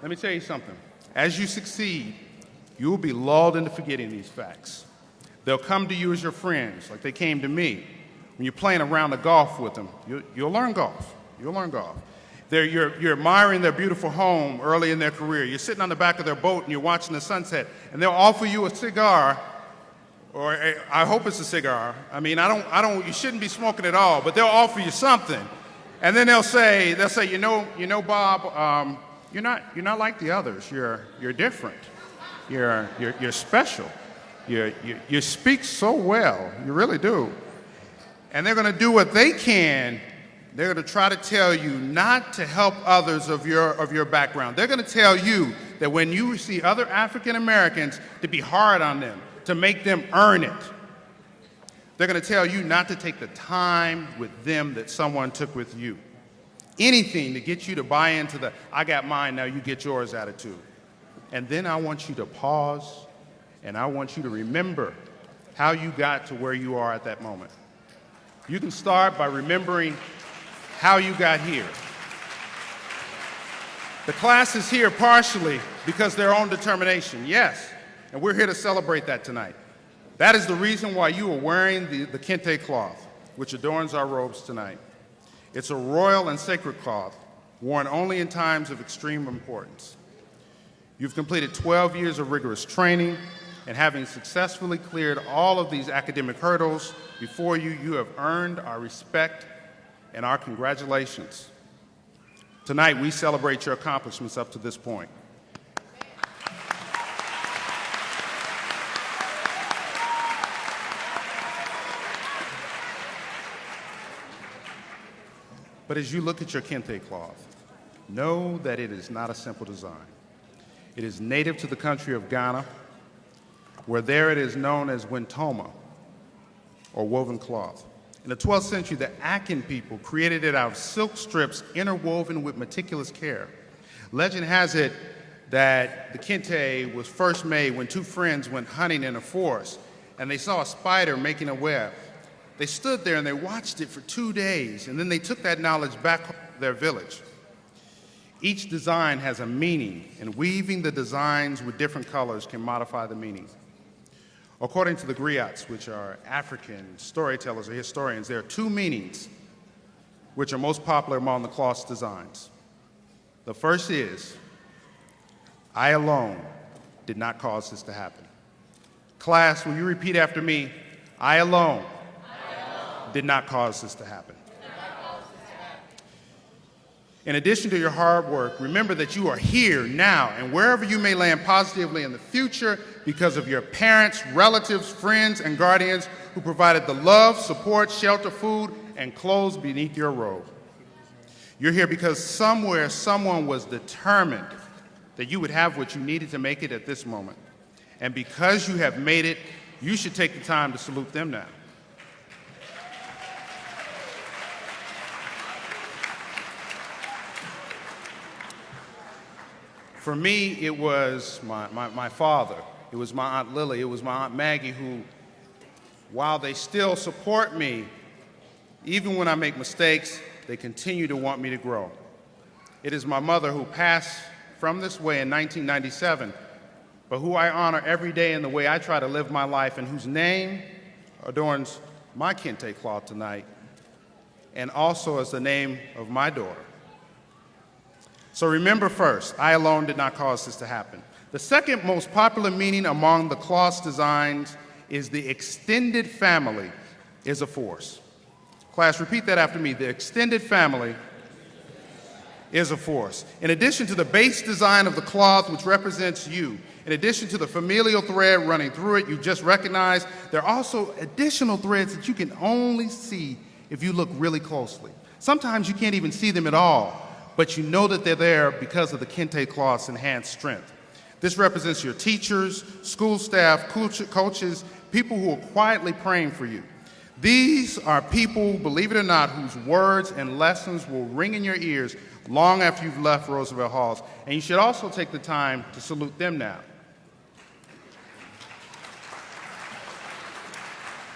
Let me tell you something. As you succeed, you will be lulled into forgetting these facts. They'll come to you as your friends, like they came to me. When you're playing around the golf with them, you'll learn golf. You'll learn golf. You're admiring their beautiful home early in their career. You're sitting on the back of their boat and you're watching the sunset, and they'll offer you a cigar, or I hope it's a cigar. I mean, you shouldn't be smoking at all, but they'll offer you something. And then they'll say, you know, Bob, you're not like the others. You're different. You're special. You speak so well. You really do. And they're going to do what they can. They're going to try to tell you not to help others of your background. They're going to tell you that when you see other African Americans, to be hard on them, to make them earn it. They're going to tell you not to take the time with them that someone took with you. Anything to get you to buy into the I got mine, now you get yours attitude. And then I want you to pause, and I want you to remember how you got to where you are at that moment. You can start by remembering how you got here. The class is here partially because of their own determination, yes, and we're here to celebrate that tonight. That is the reason why you are wearing the kente cloth, which adorns our robes tonight. It's a royal and sacred cloth, worn only in times of extreme importance. You've completed 12 years of rigorous training, and having successfully cleared all of these academic hurdles before you, you have earned our respect and our congratulations. Tonight, we celebrate your accomplishments up to this point. But as you look at your kente cloth, know that it is not a simple design. It is native to the country of Ghana, where there it is known as wintoma, or woven cloth. In the 12th century, the Akan people created it out of silk strips interwoven with meticulous care. Legend has it that the kente was first made when two friends went hunting in a forest, and they saw a spider making a web. They stood there and they watched it for 2 days, and then they took that knowledge back to their village. Each design has a meaning, and weaving the designs with different colors can modify the meaning. According to the griots, which are African storytellers or historians, there are two meanings which are most popular among the cloth's designs. The first is, I alone did not cause this to happen. Class, will you repeat after me? I alone did not cause this to happen. In addition to your hard work, remember that you are here now and wherever you may land positively in the future because of your parents, relatives, friends, and guardians who provided the love, support, shelter, food, and clothes beneath your robe. You're here because somewhere someone was determined that you would have what you needed to make it at this moment. And because you have made it, you should take the time to salute them now. For me, it was my father. It was my Aunt Lily. It was my Aunt Maggie who, while they still support me, even when I make mistakes, they continue to want me to grow. It is my mother who passed from this way in 1997, but who I honor every day in the way I try to live my life, and whose name adorns my kente cloth tonight, and also as the name of my daughter. So remember first, I alone did not cause this to happen. The second most popular meaning among the cloth's designs is the extended family is a force. Class, repeat that after me. The extended family is a force. In addition to the base design of the cloth, which represents you, in addition to the familial thread running through it, you just recognized, there are also additional threads that you can only see if you look really closely. Sometimes you can't even see them at all, but you know that they're there because of the kente cloth's enhanced strength. This represents your teachers, school staff, coaches, people who are quietly praying for you. These are people, believe it or not, whose words and lessons will ring in your ears long after you've left Roosevelt halls, and you should also take the time to salute them now.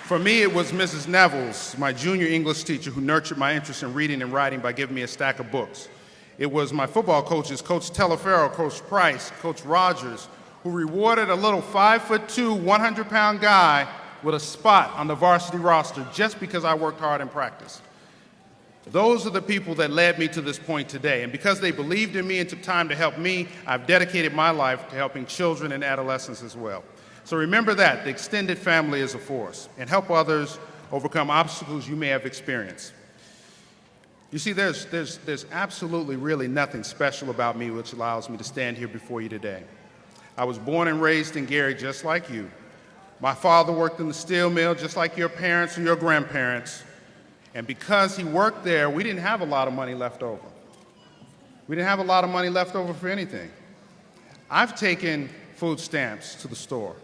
For me, it was Mrs. Nevels, my junior English teacher, who nurtured my interest in reading and writing by giving me a stack of books. It was my football coaches, Coach Telefero, Coach Price, Coach Rogers, who rewarded a little 5'2", 100-pound guy with a spot on the varsity roster just because I worked hard in practice. Those are the people that led me to this point today, and because they believed in me and took time to help me, I've dedicated my life to helping children and adolescents as well. So remember that, the extended family is a force, and help others overcome obstacles you may have experienced. You see, there's absolutely really nothing special about me which allows me to stand here before you today. I was born and raised in Gary just like you. My father worked in the steel mill just like your parents or your grandparents. And because he worked there, we didn't have a lot of money left over. We didn't have a lot of money left over for anything. I've taken food stamps to the store.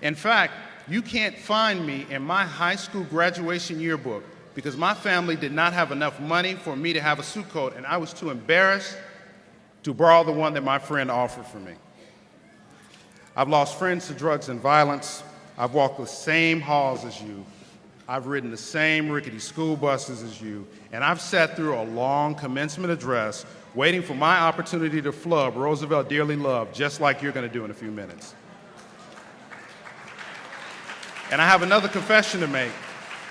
In fact, you can't find me in my high school graduation yearbook because my family did not have enough money for me to have a suit coat, and I was too embarrassed to borrow the one that my friend offered for me. I've lost friends to drugs and violence. I've walked the same halls as you. I've ridden the same rickety school buses as you, and I've sat through a long commencement address waiting for my opportunity to flub Roosevelt dearly loved, just like you're going to do in a few minutes. And I have another confession to make.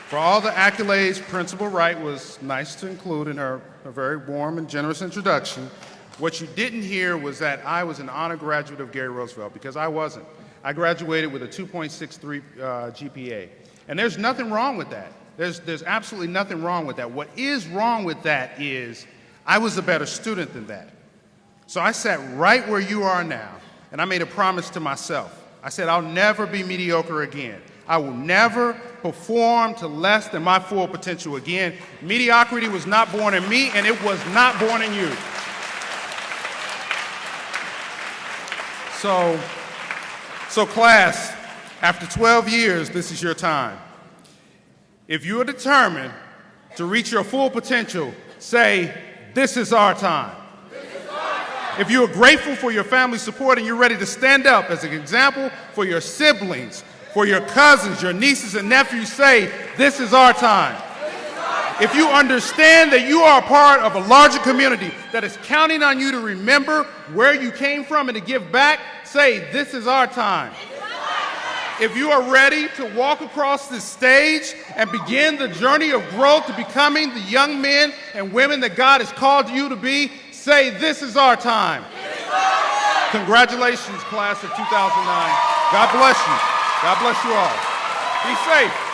For all the accolades Principal Wright was nice to include in her very warm and generous introduction, what you didn't hear was that I was an honor graduate of Gary Roosevelt, because I wasn't. I graduated with a 2.63 GPA. And there's nothing wrong with that. There's absolutely nothing wrong with that. What is wrong with that is I was a better student than that. So I sat right where you are now, and I made a promise to myself. I said, I'll never be mediocre again. I will never perform to less than my full potential again. Mediocrity was not born in me, and it was not born in you. So class, after 12 years, this is your time. If you are determined to reach your full potential, say, this is our time. If you are grateful for your family's support and you're ready to stand up as an example for your siblings, for your cousins, your nieces and nephews, say, this is our time. If you understand that you are a part of a larger community that is counting on you to remember where you came from and to give back, say, this is our time. If you are ready to walk across this stage and begin the journey of growth to becoming the young men and women that God has called you to be, say, this is our time. Congratulations, class of 2009. God bless you. God bless you all. Be safe.